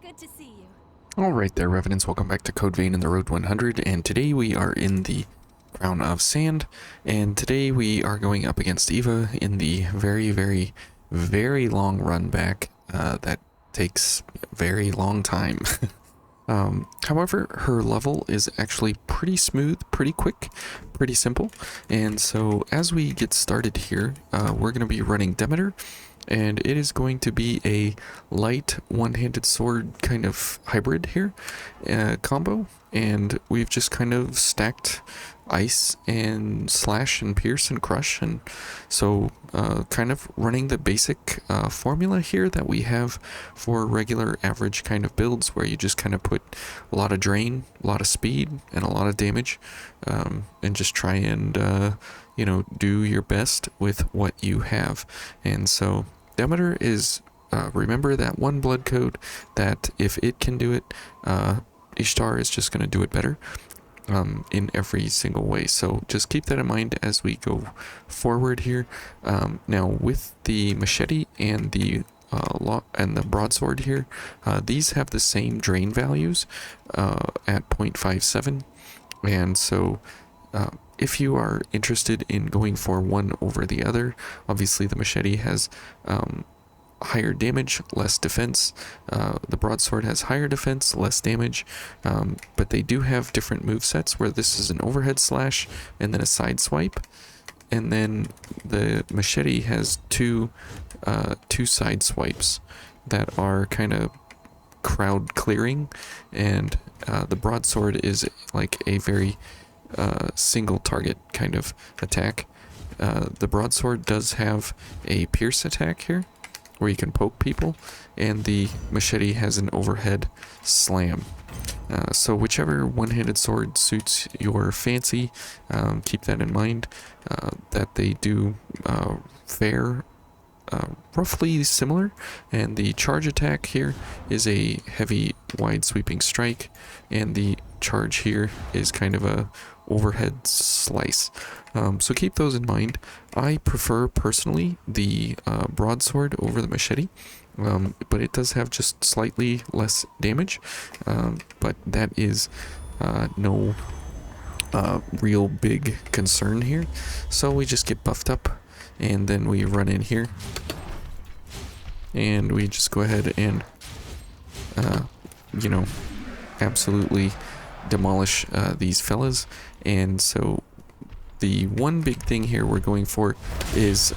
Good to see you. Alright there, Revenants, welcome back to Code Vein in the Road 100, and today we are in the Crown of Sand, and today we are going up against Eva in the very long run back that takes a very long time. However, her level is actually pretty smooth, pretty quick, pretty simple, and so as we get started here, we're going to be running Demeter, and it is going to be a light one-handed sword kind of hybrid here combo, and we've just kind of stacked ice and slash and pierce and crush, and so kind of running the basic formula here that we have for regular average kind of builds, where you just kind of put a lot of drain, a lot of speed, and a lot of damage, and just try and you know, do your best with what you have. And so Demeter is, remember that one blood code that if it can do it, Ishtar is just going to do it better in every single way. So just keep that in mind as we go forward here. Now with the machete and the broadsword here, these have the same drain values at 0.57, and so if you are interested in going for one over the other, obviously the machete has higher damage, less defense. The broadsword has higher defense, less damage, but they do have different movesets, where this is an overhead slash and then a side swipe, and then the machete has two side swipes that are kind of crowd clearing, and the broadsword is like a very single target kind of attack. The broadsword does have a pierce attack here, where you can poke people, and the machete has an overhead slam. So whichever one-handed sword suits your fancy, keep that in mind, that they do fare roughly similar, and the charge attack here is a heavy wide sweeping strike, and the charge here is kind of a overhead slice. So keep those in mind. I prefer personally the broadsword over the machete, but it does have just slightly less damage, but that is no real big concern here. So we just get buffed up, and then we run in here, and we just go ahead and you know, absolutely demolish these fellas. And so the one big thing here we're going for is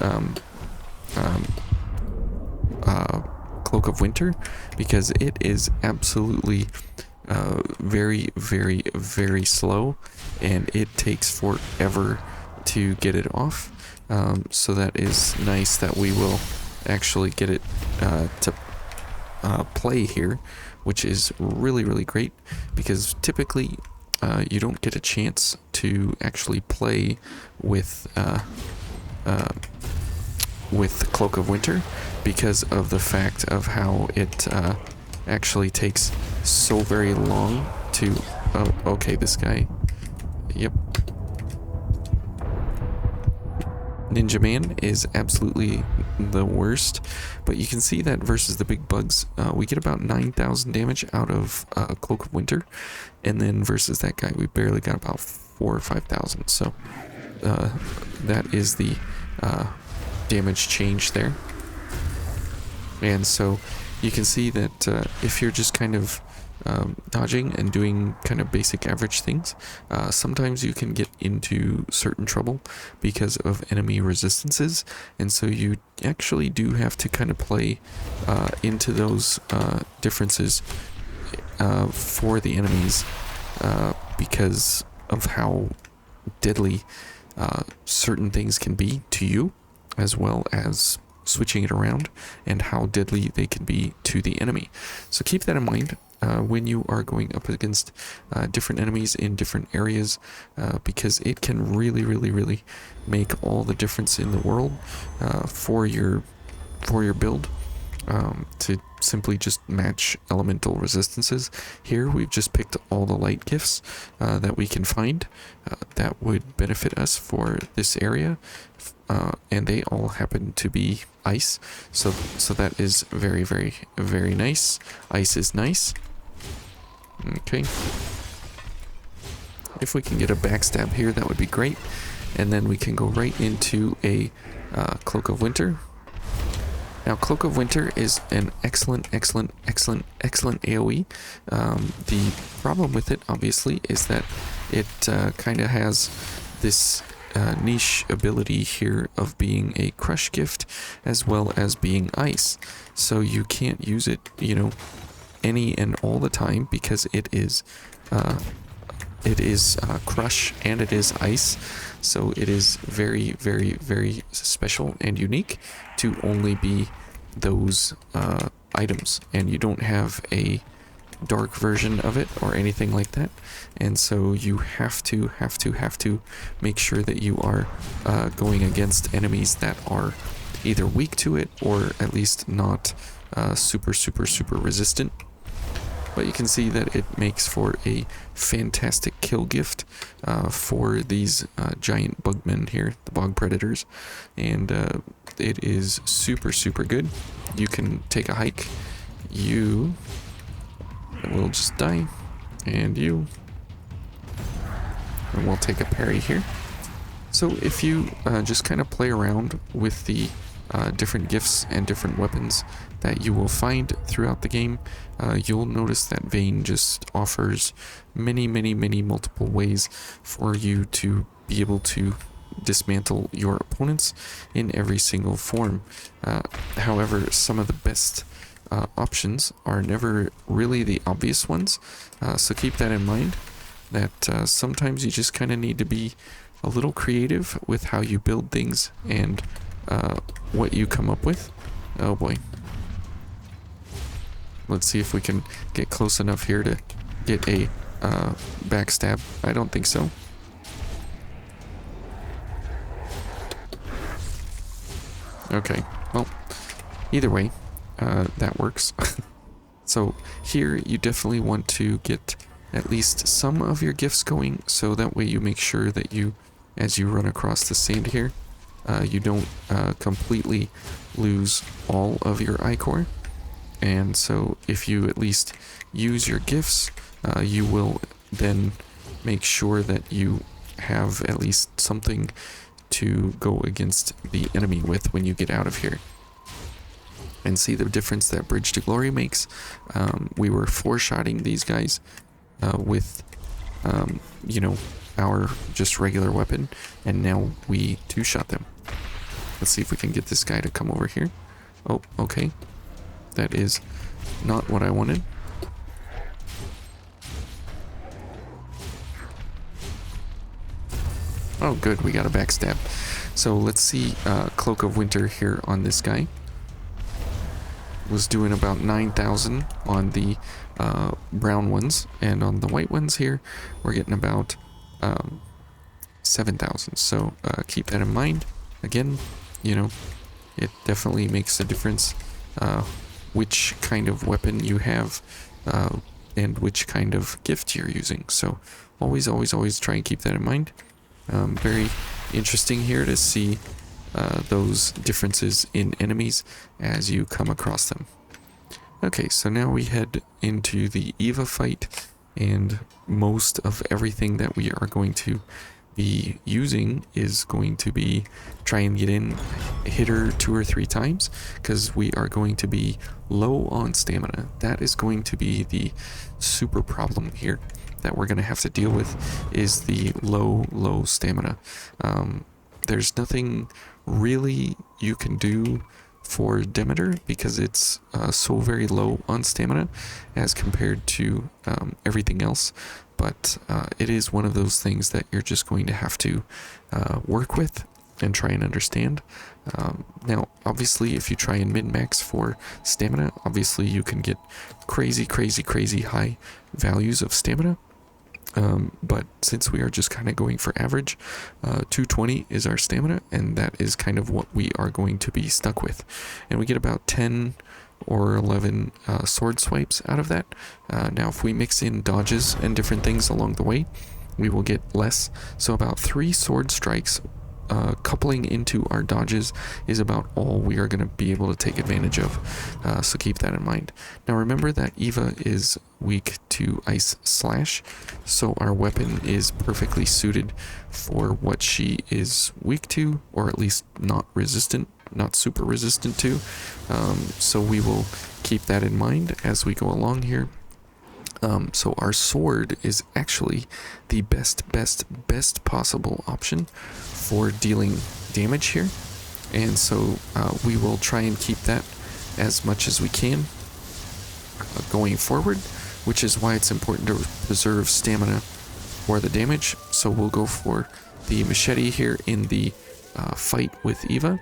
Cloak of Winter, because it is absolutely very slow, and it takes forever to get it off. So that is nice that we will actually get it to play here, which is really great, because typically you don't get a chance to actually play with Cloak of Winter, because of the fact of how it actually takes so very long to... Oh, okay, this guy. Yep. Ninja Man is absolutely the worst, but you can see that versus the big bugs, we get about 9,000 damage out of Cloak of Winter, and then versus that guy, we barely got about 4,000 or 5,000. So that is the damage change there. And so you can see that if you're just kind of dodging and doing kind of basic average things, sometimes you can get into certain trouble because of enemy resistances, and so you actually do have to kind of play into those differences for the enemies, because of how deadly certain things can be to you, as well as switching it around, and how deadly they can be to the enemy. So keep that in mind when you are going up against different enemies in different areas, because it can really make all the difference in the world for your build, to simply just match elemental resistances. Here we've just picked all the light gifts that we can find that would benefit us for this area, and they all happen to be ice, so that is very, very, very nice. Ice is nice. Okay, if we can get a backstab here, that would be great, and then we can go right into a Cloak of Winter. Now, Cloak of Winter is an excellent AoE. The problem with it, obviously, is that it kind of has this niche ability here of being a crush gift as well as being ice. So you can't use it, you know, any and all the time, because it is crush and it is ice. So it is very, very, very special and unique to only be those items, and you don't have a dark version of it or anything like that, and so you have to make sure that you are going against enemies that are either weak to it or at least not super resistant. But you can see that it makes for a fantastic kill gift for these giant bugmen here, the bog predators, and it is super good. You can take a hike, you will just die, and you, and we'll take a parry here. So if you just kind of play around with the different gifts and different weapons that you will find throughout the game, you'll notice that Vayne just offers many multiple ways for you to be able to dismantle your opponents in every single form. However, some of the best options are never really the obvious ones, so keep that in mind, that sometimes you just kind of need to be a little creative with how you build things and what you come up with. Oh boy. Let's see if we can get close enough here to get a backstab. I don't think so. Okay, well, either way, that works. So here you definitely want to get at least some of your gifts going, so that way you make sure that you, as you run across the sand here, you don't completely lose all of your ichor. And so if you at least use your gifts, you will then make sure that you have at least something to go against the enemy with when you get out of here. And see the difference that Bridge to Glory makes. We were four-shotting these guys with, you know, our just regular weapon, and now we two-shot them. Let's see if we can get this guy to come over here. Oh, okay. That is not what I wanted. Oh, good. We got a backstab. So let's see Cloak of Winter here on this guy. Was doing about 9,000 on the brown ones, and on the white ones here, we're getting about 7,000. So keep that in mind. Again, you know, it definitely makes a difference which kind of weapon you have and which kind of gift you're using. So always try and keep that in mind. Very interesting here to see those differences in enemies as you come across them. Okay, so now we head into the Eva fight, and most of everything that we are going to be using is going to be try and get in, hit her 2 or 3 times, because we are going to be low on stamina. That is going to be the super problem here that we're going to have to deal with, is the low stamina. There's nothing really you can do for Demeter because it's so very low on stamina as compared to everything else. But it is one of those things that you're just going to have to work with and try and understand. Now, obviously, if you try and min-max for stamina, obviously you can get crazy high values of stamina. But since we are just kind of going for average, 220 is our stamina, and that is kind of what we are going to be stuck with. And we get about 10 or 11 sword swipes out of that. Now if we mix in dodges and different things along the way, we will get less. So about 3 sword strikes coupling into our dodges is about all we are going to be able to take advantage of. So keep that in mind. Now remember that Eva is weak to Ice Slash, so our weapon is perfectly suited for what she is weak to, or at least not resistant, not super resistant to. So we will keep that in mind as we go along here. So our sword is actually the best possible option for dealing damage here, and so we will try and keep that as much as we can going forward, which is why it's important to preserve stamina for the damage. So we'll go for the machete here in the fight with Eva,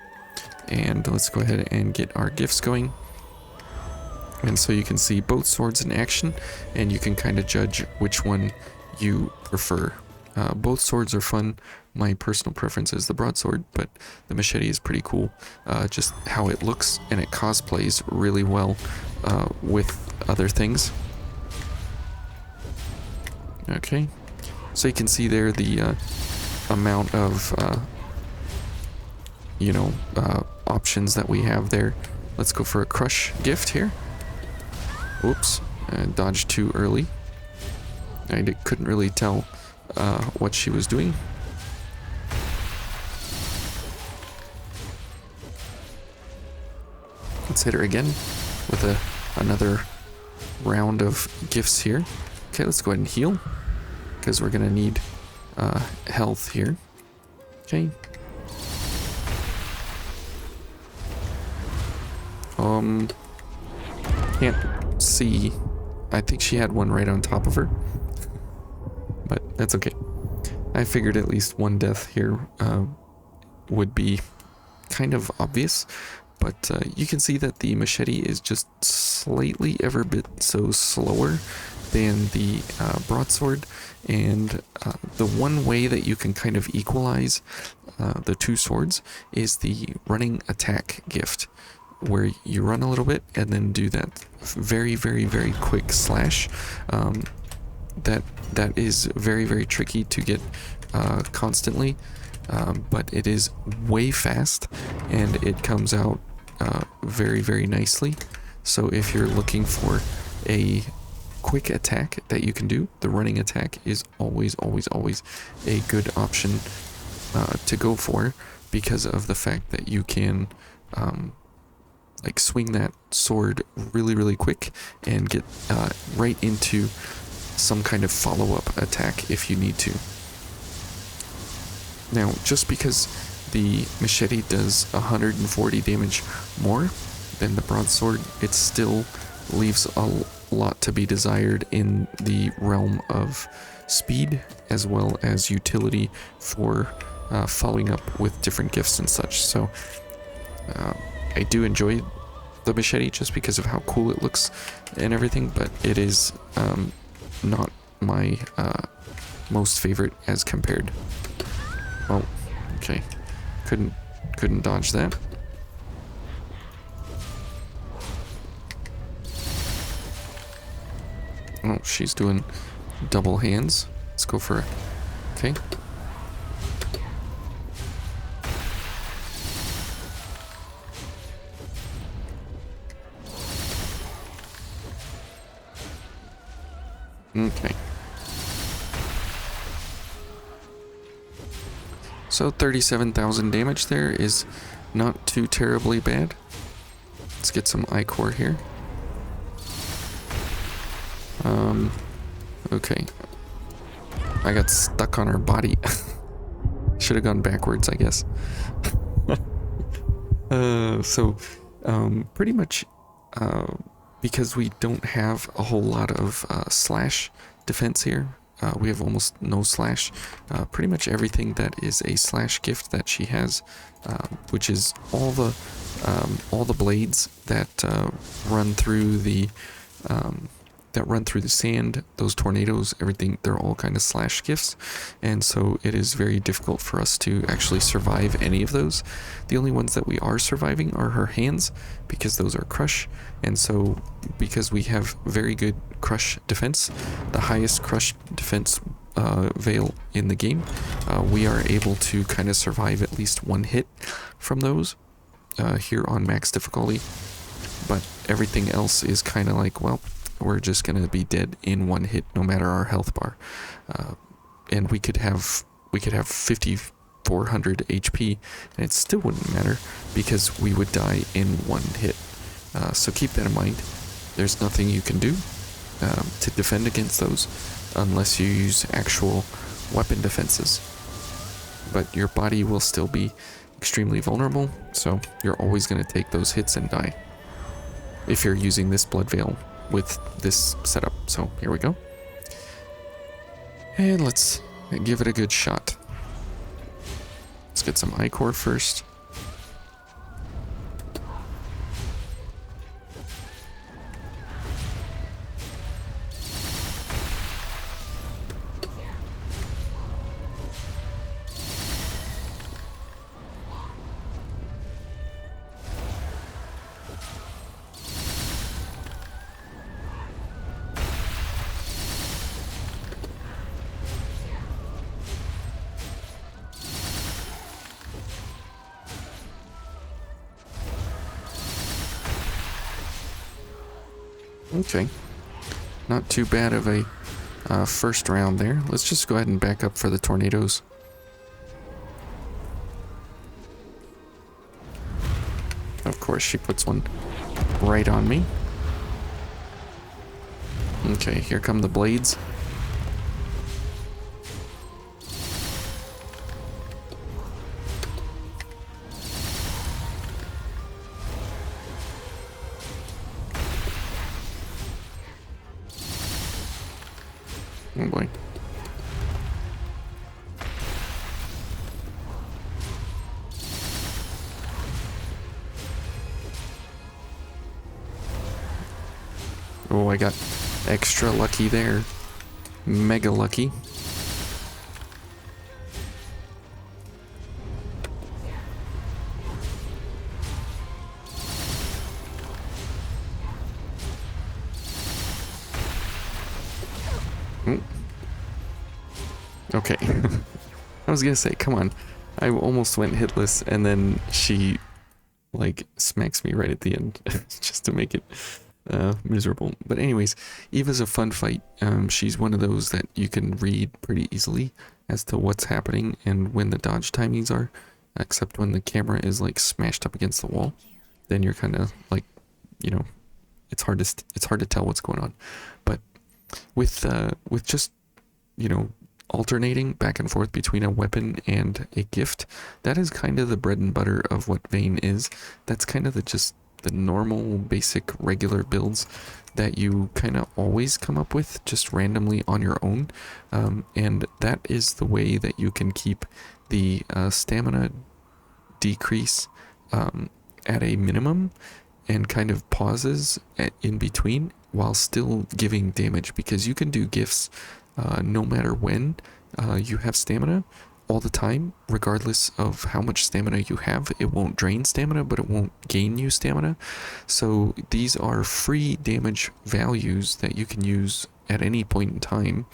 and let's go ahead and get our gifts going. And so you can see both swords in action, and you can kind of judge which one you prefer. Both swords are fun. My personal preference is the broadsword, but the machete is pretty cool. Just how it looks, and it cosplays really well with other things. Okay, so you can see there the amount of options that we have there. Let's go for a crush gift here. Oops, dodged too early. I couldn't really tell what she was doing. Let's hit her again with another round of gifts here. Okay, let's go ahead and heal, because we're going to need health here. Okay. Can't see. I think she had one right on top of her, but that's okay. I figured at least one death here would be kind of obvious, but you can see that the machete is just slightly ever bit so slower than the broadsword, and the one way that you can kind of equalize the two swords is the running attack gift, where you run a little bit and then do that very quick slash. That is very tricky to get constantly, but it is way fast, and it comes out very nicely. So if you're looking for a quick attack that you can do, the running attack is always a good option to go for, because of the fact that you can like swing that sword really quick and get right into some kind of follow-up attack if you need to. Now, just because the machete does 140 damage more than the broadsword, it still leaves a lot to be desired in the realm of speed as well as utility for following up with different gifts and such. So I do enjoy the machete just because of how cool it looks and everything, but it is not my most favorite as compared. Oh, okay. Couldn't dodge that. Oh, she's doing double hands. Let's go for it. Okay. Okay. So 37,000 damage there is not too terribly bad. Let's get some ichor here. Okay. I got stuck on her body. Should have gone backwards, I guess. Pretty much, because we don't have a whole lot of slash defense here, we have almost no slash. Pretty much everything that is a slash gift that she has, which is all the blades that run through the that run through the sand, those tornadoes, everything, they're all kind of slash gifts, and so it is very difficult for us to actually survive any of those. The only ones that we are surviving are her hands, because those are crush, and so because we have very good crush defense, the highest crush defense veil in the game, we are able to kind of survive at least one hit from those here on max difficulty, but everything else is kind of like, well, we're just going to be dead in one hit no matter our health bar. And we could have 5400 HP and it still wouldn't matter because we would die in one hit. So keep that in mind. There's nothing you can do to defend against those unless you use actual weapon defenses. But your body will still be extremely vulnerable, so you're always going to take those hits and die if you're using this blood veil with this setup. So here we go, and let's give it a good shot. Let's get some ichor first. Okay, not too bad of a first round there. Let's just go ahead and back up for the tornadoes. Of course, she puts one right on me. Okay, here come the blades. Oh boy. Oh, I got extra lucky there. Mega lucky. Okay. I was gonna say, come on. I almost went hitless, and then she, like, smacks me right at the end, just to make it miserable. But anyways, Eva's a fun fight. She's one of those that you can read pretty easily as to what's happening and when the dodge timings are, except when the camera is, like, smashed up against the wall. Then you're kind of, like, you know, it's hard to tell what's going on. But with just, you know, alternating back and forth between a weapon and a gift, that is kind of the bread and butter of what Vayne is. That's kind of the normal basic regular builds that you kind of always come up with just randomly on your own, and that is the way that you can keep the stamina decrease at a minimum and kind of pauses in between while still giving damage, because you can do gifts no matter when you have stamina, all the time, regardless of how much stamina you have. It won't drain stamina, but it won't gain you stamina. So these are free damage values that you can use at any point in time.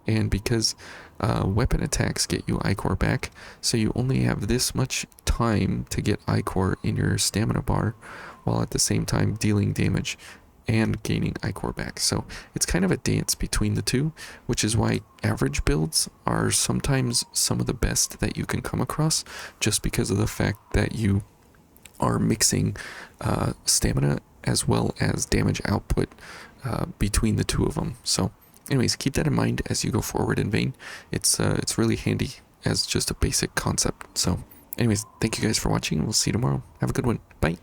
And because weapon attacks get you ichor back, so you only have this much time to get ichor in your stamina bar, while at the same time dealing damage and gaining ichor back. So it's kind of a dance between the two, which is why average builds are sometimes some of the best that you can come across, just because of the fact that you are mixing stamina as well as damage output between the two of them. So anyways, keep that in mind as you go forward in Vayne. It's really handy as just a basic concept. So anyways, thank you guys for watching, and we'll see you tomorrow. Have a good one. Bye.